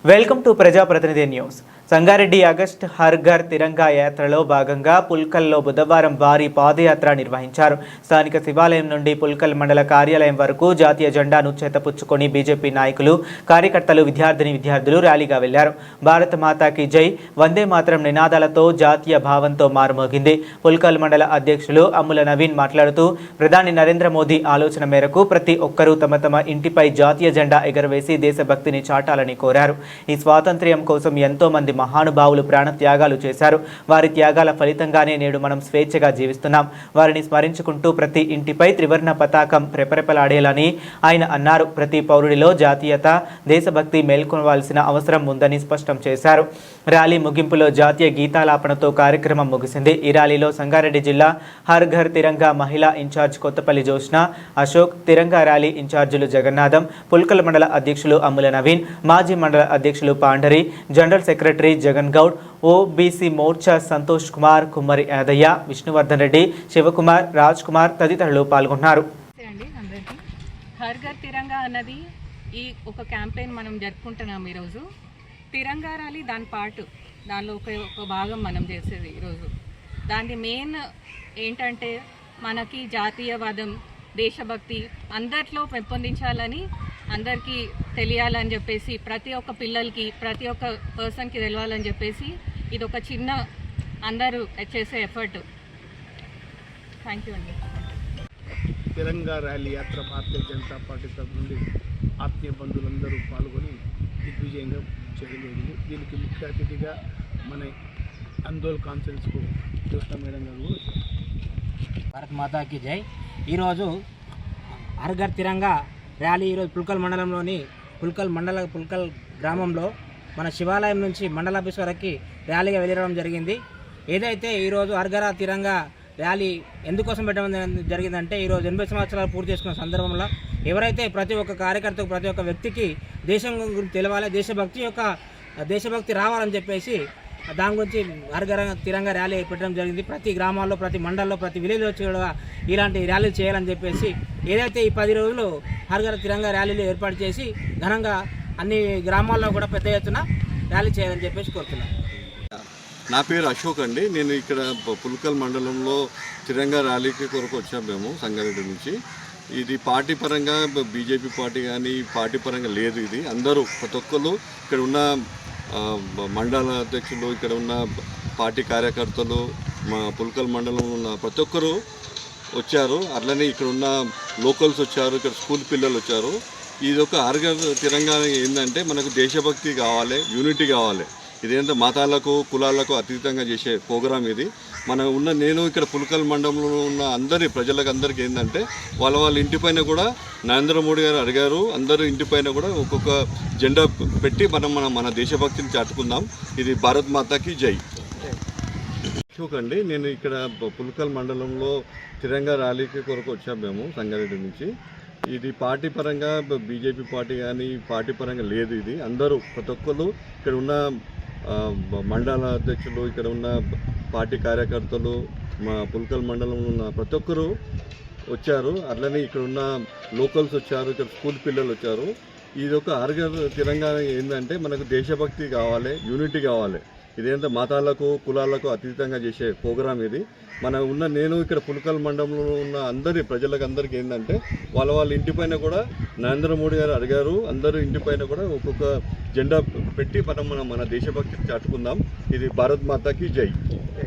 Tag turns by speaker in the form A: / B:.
A: Welcome to Prajaprathinidhi news. Sangareddy August Har Ghar Tiranga యాత్రలో భాగంగా పుల్కల్లో బుధవారం భారీ పాదయాత్ర నిర్వహించారు. స్థానిక శివాలయం నుండి పుల్కల్ మండల కార్యాలయం వరకు జాతీయ జెండాను చేతపుచ్చుకొని బీజేపీ నాయకులు, కార్యకర్తలు, విద్యార్థులు ర్యాలీగా వెళ్లారు. భారత మాతాకి జై, వందే మాతరం నినాదాలతో జాతీయ భావంతో మారుమోగింది. పుల్కల్ మండల అధ్యక్షులు అమ్ముల నవీన్ మాట్లాడుతూ, ప్రధాని నరేంద్ర మోదీ ఆలోచన మేరకు ప్రతి ఒక్కరూ తమ తమ ఇంటిపై జాతీయ జెండా ఎగరవేసి దేశభక్తిని చాటాలని కోరారు. ఈ స్వాతంత్ర్యం కోసం ఎంతో మంది మహానుభావులు ప్రాణత్యాగాలు చేశారు. వారి త్యాగాల ఫలితంగానే నేడు మనం స్వేచ్ఛగా జీవిస్తున్నాం. వారిని స్మరించుకుంటూ ప్రతి ఇంటిపై త్రివర్ణ పతాకం రెపరెపలాడేలని ఆయన అన్నారు. ప్రతి పౌరుడిలో జాతీయత, దేశభక్తి మేల్కొనవలసిన అవసరం ఉందని స్పష్టం చేశారు. ర్యాలీ ముగింపులో జాతీయ గీతాలాపనతో కార్యక్రమం ముగిసింది. ఈ ర్యాలీలో సంగారెడ్డి జిల్లా హర్ ఘర్ తిరంగా మహిళా ఇన్ఛార్జ్ కొత్తపల్లి జోష్న, అశోక్, తిరంగా ర్యాలీ ఇన్ఛార్జీలు జగన్నాథం, పుల్కల్ మండల అధ్యక్షులు అమ్ముల నవీన్, మాజీ మండల అధ్యక్షులు Pandari, general secretary Jagan Goud, OBC Morcha Santosh Kumar, కుమ్మరి యాదయ్య, విష్ణువర్ధన్ రెడ్డి, శివకుమార్, రాజ్ కుమార్ తదితరులు పాల్గొన్నారు.
B: హర్ ఘర్ తిరంగా అన్నది ఈ ఒక క్యాంపెయిన్ మనం జరుపుకుంటున్నాం. ఈరోజు తిరంగా ర్యాలీ దాని పార్ట్, దానిలో ఒక భాగం మనం చేసేది. ఈరోజు దాని మెయిన్ ఏంటంటే మనకి జాతీయవాదం, దేశభక్తి అందరిలో పెంపొందించాలని, అందరికీ తెలియాలని చెప్పేసి, ప్రతి ఒక్క పిల్లలకి, ప్రతి ఒక్క పర్సన్కి తెలవాలని చెప్పేసి ఇది ఒక చిన్న అందరూ చేసే ఎఫర్ట్. థ్యాంక్ యూ అండి.
C: తిరంగా ర్యాలీ యాత్ర భారతీయ జనతా పార్టీ తరఫు నుండి ఆత్మీయ బంధువులందరూ పాల్గొని దిగ్విజయంగా చేయడం జరిగింది. దీనికి ముఖ్య అతిథిగా మన అందోల్ కాన్ఫరెన్స్కు జోష్న మేడం గారు.
D: భారత్ మాతాకి జై. ఈరోజు హర్ ఘర్ తిరంగా ర్యాలీ ఈరోజు పుల్కల్ మండలంలోని పుల్కల్ గ్రామంలో మన శివాలయం నుంచి మండల ఆఫీస్ వరకు ర్యాలీగా వెళ్ళడం జరిగింది. ఏదైతే ఈరోజు హర్ ఘర్ తిరంగా ర్యాలీ ఎందుకోసం పెట్టడం జరిగిందంటే, ఈరోజు 80 సంవత్సరాలు పూర్తి చేసుకున్న సందర్భంలో ఎవరైతే ప్రతి ఒక్క కార్యకర్తకు, ప్రతి ఒక్క వ్యక్తికి దేశం గురించి తెలవాలి, దేశభక్తి రావాలని చెప్పేసి దాని గురించి హర్ ఘర్ తిరంగా ర్యాలీ పెట్టడం జరిగింది. ప్రతి గ్రామాల్లో, ప్రతి మండలంలో, ప్రతి విలేజ్లో కూడా ఇలాంటి ర్యాలీలు చేయాలని చెప్పేసి ఏదైతే ఈ 10 రోజులు హర్ ఘర్ తిరంగా ర్యాలీలు ఏర్పాటు చేసి ఘనంగా అన్ని గ్రామాల్లో కూడా పెద్ద ఎత్తున ర్యాలీ చేయాలని చెప్పేసి కోరుతున్నాను.
E: నా పేరు అశోక్ అండి. నేను ఇక్కడ పుల్కల్ మండలంలో తిరంగా ర్యాలీకి కొరకు వచ్చాము మేము సంగారెడ్డి నుంచి. ఇది పార్టీ పరంగా బీజేపీ పార్టీ కానీ పార్టీ పరంగా లేదు. ఇది అందరూ ప్రతి ఒక్కరు ఇక్కడ ఉన్న మండల అధ్యక్షులు, ఇక్కడ ఉన్న పార్టీ కార్యకర్తలు, మా పుల్కల్ మండలంలో ఉన్న ప్రతి ఒక్కరు వచ్చారు. అట్లనే ఇక్కడ ఉన్న లోకల్స్ వచ్చారు, ఇక్కడ స్కూల్ పిల్లలు వచ్చారు. ఇది ఒక హర్ ఘర్ తిరంగా ఏంటంటే మనకు దేశభక్తి కావాలి, యూనిటీ కావాలి. ఇదేంటో మతాలకు, కులాలకు అతీతంగా చేసే ప్రోగ్రాం ఇది. నేను ఇక్కడ పుల్కల్ మండలంలో ఉన్న ప్రజలకు అందరికీ ఏంటంటే వాళ్ళ ఇంటిపైన కూడా నరేంద్ర మోడీ గారు అడిగారు, అందరూ ఇంటిపైన కూడా ఒక్కొక్క జెండా పెట్టి మన దేశభక్తిని చాటుకుందాం. ఇది భారత్ మాతాకి జై. చూకండి, నేను ఇక్కడ పుల్కల్ మండలంలో తిరంగా ర్యాలీకి కొరకు వచ్చాము మేము సంగారెడ్డి నుంచి. ఇది పార్టీ పరంగా బీజేపీ పార్టీ కానీ పార్టీ పరంగా లేదు. ఇది అందరూ ప్రతి ఒక్కరు ఇక్కడ ఉన్న మండల అధ్యక్షులు, ఇక్కడ ఉన్న పార్టీ కార్యకర్తలు, మా పుల్కల్ మండలంలో ఉన్న ప్రతి ఒక్కరు వచ్చారు. అట్లనే ఇక్కడ ఉన్న లోకల్స్ వచ్చారు, ఇక్కడ స్కూల్ పిల్లలు వచ్చారు. ఇది ఒక హర్ ఘర్ తిరంగా ఏంటంటే మనకు దేశభక్తి కావాలి, యూనిటీ కావాలి. ఇదేంటో మతాలకు, కులాలకు అతీతంగా చేసే ప్రోగ్రాం ఇది. నేను ఇక్కడ పుల్కల్ మండలంలో ఉన్న ప్రజలకు అందరికీ ఏంటంటే వాళ్ళ ఇంటిపైన కూడా నరేంద్ర మోడీ గారు అడిగారు, అందరూ ఇంటిపైన కూడా ఒక్కొక్క జెండా పెట్టి మన దేశభక్తిని చాటుకుందాం. ఇది భారత్ మాతాకి జై.